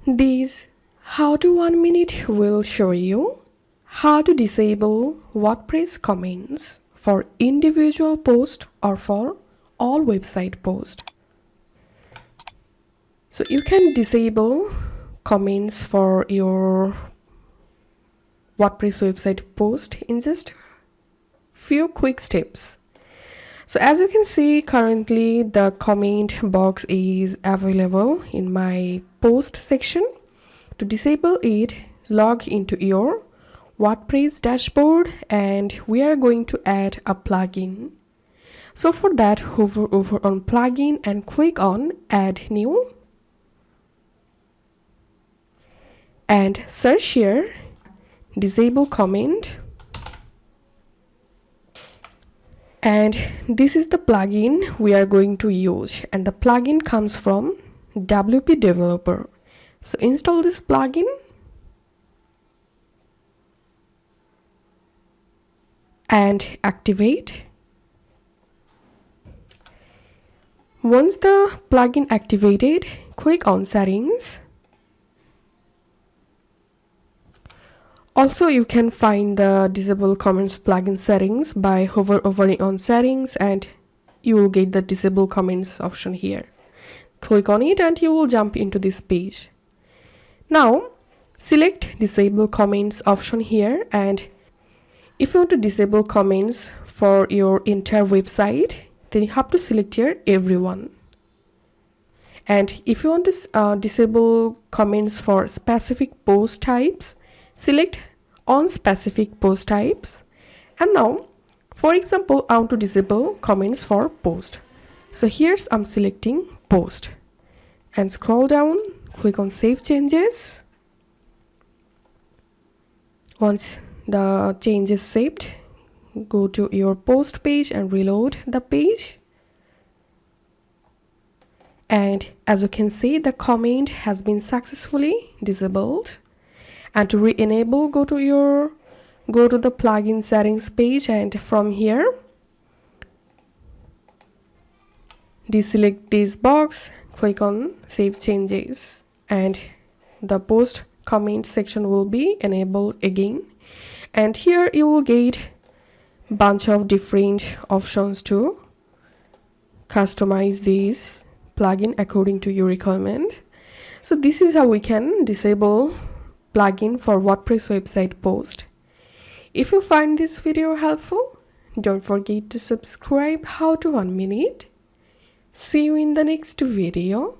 This how to 1 minute will show you how to disable WordPress comments for individual post or for all website post. So you can disable comments for your WordPress website post in just few quick steps. So as you can see, currently the comment box is available in my post section. To disable it, log into your WordPress dashboard and we are going to add a plugin. So for that, hover over on plugin and click on add new and search here disable comment. And this is the plugin we are going to use, and the plugin comes from WP Developer. So install this plugin and activate. Once the plugin activated, click on settings. Also, you can find the disable comments plugin settings by hovering on settings and you will get the disable comments option here. Click on it and you will jump into this page. Now, select disable comments option here, and if you want to disable comments for your entire website, then you have to select here everyone. And if you want to disable comments for specific post types, select on specific post types. And now, for example, I want to disable comments for post. So here's I'm selecting post and scroll down, click on save changes. Once the change is saved, go to your post page and reload the page. And as you can see, the comment has been successfully disabled. And to re-enable, go to the plugin settings page, and from here deselect this box, click on save changes, and the post comment section will be enabled again. And here you will get bunch of different options to customize this plugin according to your requirement. So this is how we can disable plugin for WordPress website post. If you find this video helpful, don't forget to subscribe how to 1 minute. See you in the next video.